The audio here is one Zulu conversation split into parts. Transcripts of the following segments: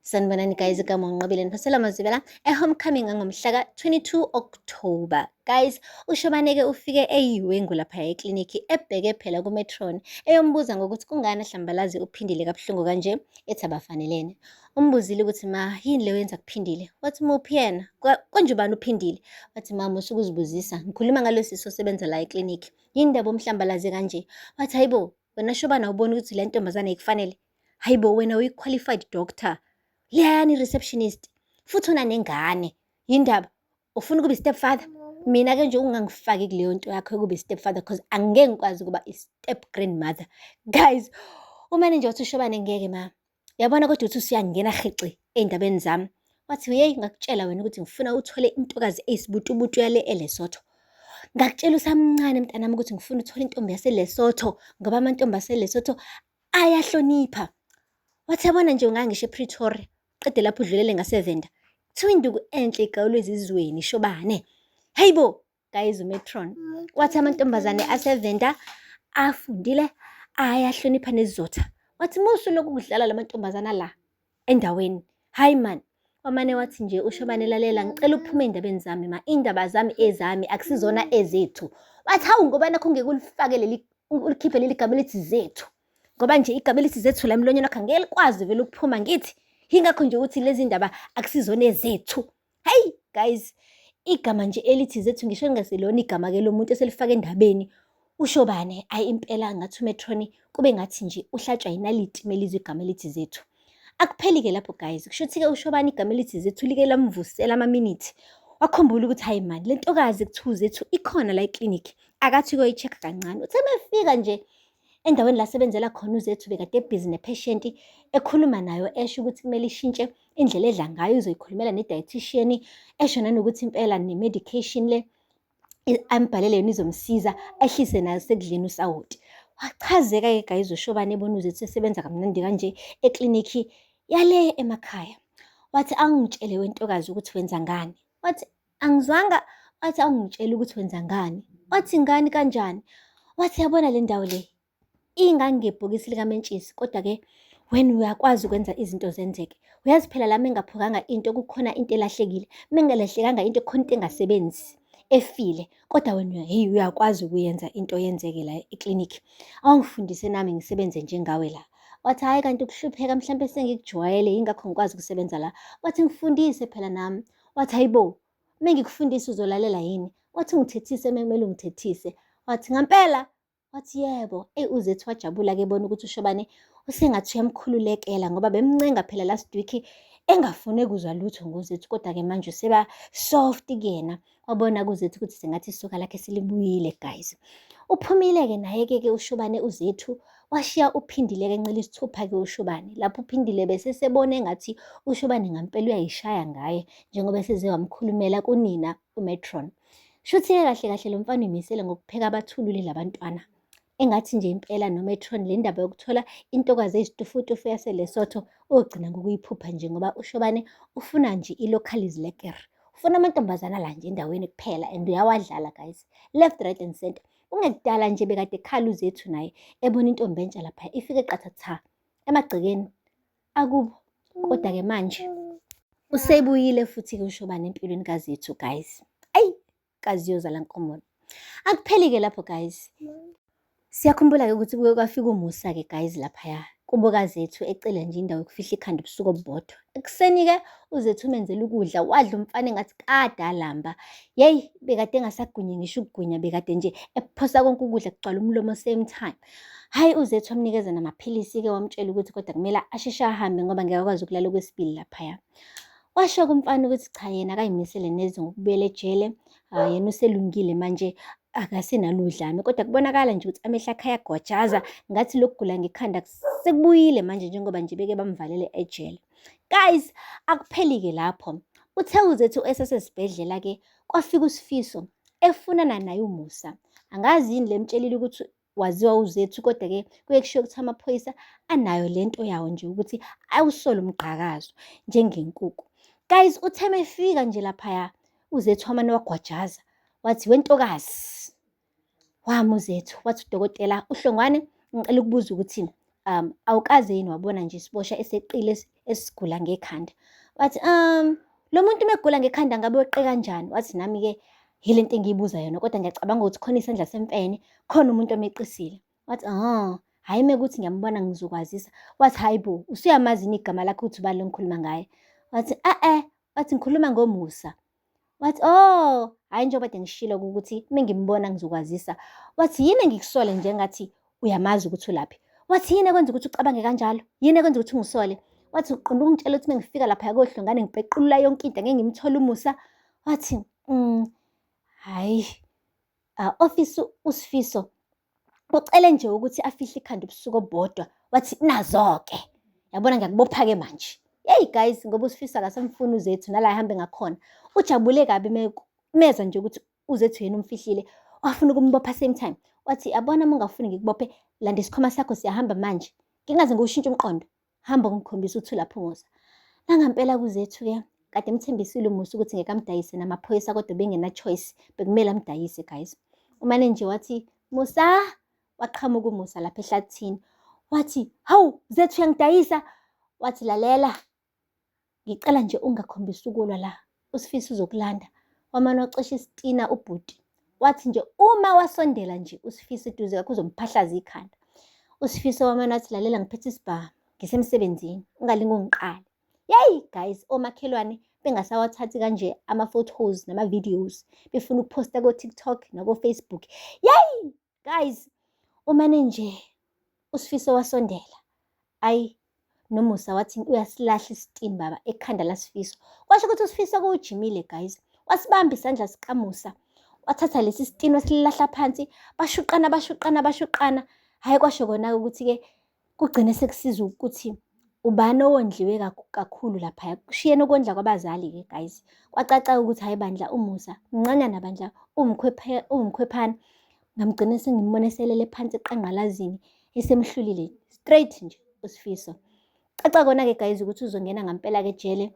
Sanibonani guys, igama unqobile niphathela mazibela e-homecoming ngomhla ka-22 October. Guys, uShobaneke ufike eyiwengu lapha eklinikhi ebheke phela kuMetron eyombuza ngokuthi kungani ahlambalazi uphindile kabuhlungu kanje ethi abafanelene. Umbuzile ukuthi ma yini leyo yenza kuphindile. Wathi muphi yena? Konje ubani uphindile? Wathi mama usuke uzibuzisa. Ngikhuluma ngalo sisi osebenza la eklinikhi. Yini ndaba umhlambalazi kanje? Wathi hayibo, wena Shobana ubona ukuthi le ntombazane ikufanele? Hayibo wena uyi-qualified doctor. Leyani receptionist futhi una nengane yindaba ufuna ukuba i-stepfather. Mina-ke nje ungangifaki kuleyo nto yakho yokuba i-stepfather because angeke ngikwazi ukuba i-step grandmother. Guys, umane nje wathi uShobane ngeke ma yabona kodwa uthi usiyangena hece ey'ndabeni zami. Wathi yeyi ngakutshela wena ukuthi ngifuna uthole intokazi eyisibutubutu yale eLesotho. Ngakutshela usamncane mntanami ukuthi ngifuna uthole intombi yaseLesotho ngoba amantombi aseLesotho ayahlonipha. Wathi yabona nje ungangisho ePretoria qede lapho udlulele ngaseVenda. Kuthiwa induku enhle igawulwe ezizweni Shobane. Hayibo guys uMetron wathi amantombazane aseVenda afundile ayahlonipha nezizotha. Wathi musu lokhu kudlala lamantombazana la endaweni. Hayi man, wamane wathi nje uShobane lalela ngicela uphume endabeni zami ma indaba zami ezami akusizona ezethu. Wathi hawu ngoba nakho ngeke ulifake ulikhiphe leli gama elithi zethu. Ngoba nje igama elithi zethu la emlonyeni wakho angeke likwazi vele ukuphuma ngithi. Yingakho nje ukuthi lezi ndaba akusizona ezethu. Hey guys, igama nje elithi zethu ngisho ngingaselona igama-ke lomuntu eselifaka endabeni. uShobane ayi impela ngathi uMetron kube ngathi nje uhlatshwa yinaliti melizwe igama elithi zethu. Akupheli-ke lapho guys, kushuthi-ke uShobane igama elithi zethu like lamvusela ama-minute. Wakhumbula ukuthi hayi mani le ntokazi kuthiwa zethu ikhona la eklinikhi. Akathi uyoyi-check kancane. Uthe mefika nje endaweni la sebenzela khona uzethu bekade ebhizi ne-patient ekhuluma nayo esho ukuthi kumele ishintshe indlela edla ngayo uzoyikhulumela ne-dietitian esho nanokuthi impela ne-medication le ambhalele yona izomsiza ehlise nayo sekudleni usawoti. Wachazeka-ke guys uShobane ebona uzethu esebenza kamnandi kanje eklinikhi yale emakhaya. Wathi angitshele wentokazi ukuthi wenza ngani. Wathi angizwanga. Wathi angitshele ukuthi wenza ngani. Wathi ngani kanjani? Wathi yabona le ndawo le ingangebhokisi likamentshisi kodwa-ke wena uyakwazi ukwenza izinto zenzeke. Uyazi phela la mengaphukanga into kukhona into elahlekile. Mengalahlekanga into kukhona into engasebenzi efile. Kodwa wena hey uyakwazi ukuyenza into yenzeke la eklinikhi. Awungifundise nami ngisebenze njengawe la. Wathi hayi kanti ukuhlupheka mhlampe sengikujwayele yingakho ngikwazi ukusebenza la. Wathi ngifundise phela nami. Wathi hayibo mengikufundisa uzolalela yini? Wathi ngithethise mekumele ngithethise. Wathi ngampela. Wathi yebo, uzethu wajabula-ke bona ukuthi uShobane usengathi uyamkhululekela ngoba bemncenga phela last week engafune kuzwa lutho ngozethu kodwa-ke manje seba soft kuyena. Wabona kuzethu ukuthi sengathi isoka lakhe silibuyile guys. Uphumile-ke naye-ke uShobane uzethu washiya uphindile-ke encela isithupha-ke uShobane. Lapho uphindile bese sebone engathi uShobane ngampela uyayishaya ngaye njengoba seze wamkhulumela kunina uMetron. Shuthi-ke kahle kahle lo mfana uyimisele ngokupheka abathululi labantwana. Engathi nje impela noMetron le ndaba yokuthola intokazi eyisitufutufu yaseLesotho ogcina ngokuyiphupha nje ngoba uShobane ufuna nje i-localism lekker. Ufuna amantombazana la nje endaweni kuphela and uyawadlala guys. Left, right and center. Ungekudala nje bekade ekhala uzethu naye ebona intombi entsha lapha ifike qathatha emagcekeni akubo. Kodwa-ke manje usebuyile futhi-ke uShobane empilweni kazethu guys. Ayi kaziyozala nkomola. Akupheli-ke lapho guys. Siyakhumbula-ke ukuthi kuke kwafika uMusa-ke guys laphaya kubo kazethu ecela nje indawo yokufihla ikhanda ubusuku obubodwa. Ekuseni-ke uzethu umenzela ukudla wadla umfana engathi kade alamba. Yeyi bekade engasagunyi ngisho ukugunya bekade nje ephosa konke ukudla kugcwala umlomo same time. Hayi uzethu wamnikeza namaphilisi-ke wamtshela ukuthi kodwa kumele asheshe ahambe ngoba ngeke akwazi ukulala okwesibili laphaya. Washo-ke umfana ukuthi cha yena akayimisele neze ngokubuyela ejele. Yena uselungile manje akasenalo udlame kodwa kubonakala nje ukuthi amehlo akhe ayagwajaza ngathi lokugula ngekhanda sekubuyile manje njengoba nje beke bamvalele ejele. Guys, akupheli-ke lapho. Uthe uzethu esesesibhedlela-ke kwafika uSifiso efunana naye uMusa. Angazi yini lemtshelile ukuthi waziwa uzethu kodwa-ke kuye kushiwo ukuthi amaphoyisa anayo lento yawo nje ukuthi awusole umgqakazo njengenkukhu. Guys, uthe mefika nje laphaya uzethu wamane wagwajaza. Wathi wentokazi wami uzethu. Wathi udokotela uHlongwane ngicela ukubuza ukuthi awukaze yini wabona nje isibosha eseqile esigula ngekhanda? Wathi, lo muntu megula ngekhanda ngabe weqe kanjani? Wathi nami-ke yile nto engiyibuza yona kodwa ngiyacabanga ukuthi khona isandla sempene, khona umuntu omeqisile. Wathi, hhayi mekuthi ngiyambona ngizokwazisa. Wathi, hhayi bo, usuyamazi yini igama lakho uthi ubani lo ngikhuluma ngaye? Wathi, wathi ngikhuluma ngoMusa. Wathi, hhayi njengoba kade ngishilo ukuthi mengimbona ngizokwazisa. Wathi, yini engikusole njengathi uyamazi ukuthi ulaphi? Wathi, yini ekwenza ukuthi ucabange kanjalo? Yini ekwenza ukuthi ungisole? Wathi, uqonda ukungitshela ukuthi mengifika lapha kohlongane ngipequlula yonke into ngeke ngimthole uMusa? Wathi, hhayi, ofisi uSifiso ucele nje ukuthi afihle ikhanda ubusuku obodwa. Wathi, nazo-ke yabona ngiyakubopha-ke manje. Yeyi guys, ngoba uSifiso akasamfuni uZethu nala ehambe ngakhona. Ujabule kabi meza nje ukuthi uZethu yena umfihlile, wafuna ukumbopha same time. Wathi, yabona uma ungafuni ngikubophe, landa isikhwama sakho siyahamba manje. Ngingaze ngiwushintshe umqondo. Hamba ungikhombisa ukuthi ulapho uMusa. Nangampela kuZethu-ke kade emthembisile uMusa ukuthi ngeke amdayise namaphoyisa kodwa bengena-choice, bekumele amdayise guys. Umane nje wathi, Musa, waqhamuka uMusa lapha ehlathini. Wathi, hawu Zethu uyangidayisa? Wathi, lalela, ngicela nje ungakhombisi ukulwa la, uSifiso uzokulanda. Wamane wacisha isitina ubhuti. Wathi nje uma wasondela nje uSifiso eduze kwakhe uzomphahlaza ikhanda. uSifiso wamane wathi, lalela ngiphethe isibhamu, ngisemsebenzini, ungalinge ungiqale. Yeyi guys, omakhelwane bengasawathathi kanje ama-photos nama-videos, befuna ukuphosta ko-TikTok nako-Facebook. Yeyi guys, umane nje uSifiso wasondela. Ayi, noMusa wathi uyasilahla isitini baba ekhanda laSifiso. Kwasho ukuthi uSifiso kuwujimile guys. Wasibamba isandla sikaMusa. Wathatha lesi sitini wasilahla phansi, bashuqana. Hhayi kwasho kona ukuthi-ke kugcine sekusiza ukuthi ubani owondliwe kakhulu lapha. Kushiyene ukondla kwabazali-ke guys. Kwacaca ukuthi hhayi bandla uMusa, mncanyana bandla, uwumkhwephana. Ngamgcina sengimbona eselele phansi eqanqalazini, esemhlulile straight nje uSifiso. Caca kona-ke guys ukuthi uzongena ngampela-ke ejele.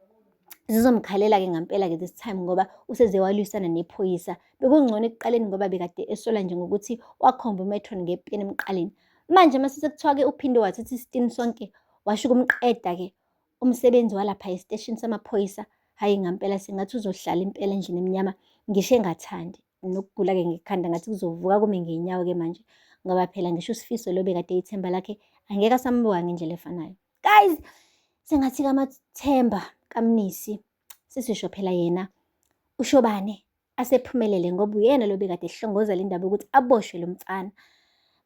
Zizomkhalela-ke ngampela-ke this time ngoba useze walwisana nephoyisa. Bekungcono ekuqaleni ngoba bekade esola nje ngokuthi wakhomba uMetron ngepeni emqaleni. Manje mase sekuthiwa-ke uphinde wathatha isitini sonke washo ukumqeda-ke umsebenzi walapha esiteshini samaphoyisa. Hhayi ngampela sengathi uzohlala impela endlini emnyama, ngisho engathandi. Nokugula-ke ngekhanda ngathi kuzovuka kume ngey'nyawo-ke manje ngoba phela ngisho uSifiso lo bekade ithemba lakhe angeke asambuka ngendlela efanayo. Guys, sengathi kaMathemba kaMnisi sisisho phela yena uShobane asephumelele ngoba uyena lo bekade ehlongoza le ndaba ukuthi aboshwe lo mfana.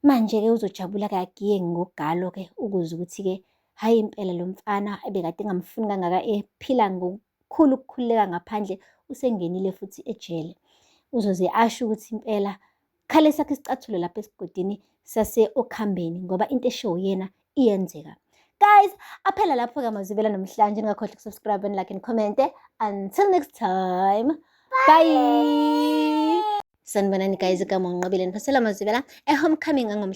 Manje-ke uzojabula kagiye ngogalo-ke ukuze ukuthi-ke hhayi impela lo mfana ebekade engamfuni kangaka ephila ngokukhulu ukukhululeka ngaphandle usengenile futhi ejele. Uzoze asho ukuthi impela khale sakhe isicathulo lapha esigodini sase-Okhambeni ngoba into eshoyo yena iyenzeka. Guys, aphela lapho-ke amazwibela namhlanje. Ningakhohlwa ukusubscribe and like and comment. Until next time. Bye. Sanibonani guys, igama uNqobile Phasela Mazwibela. Homecoming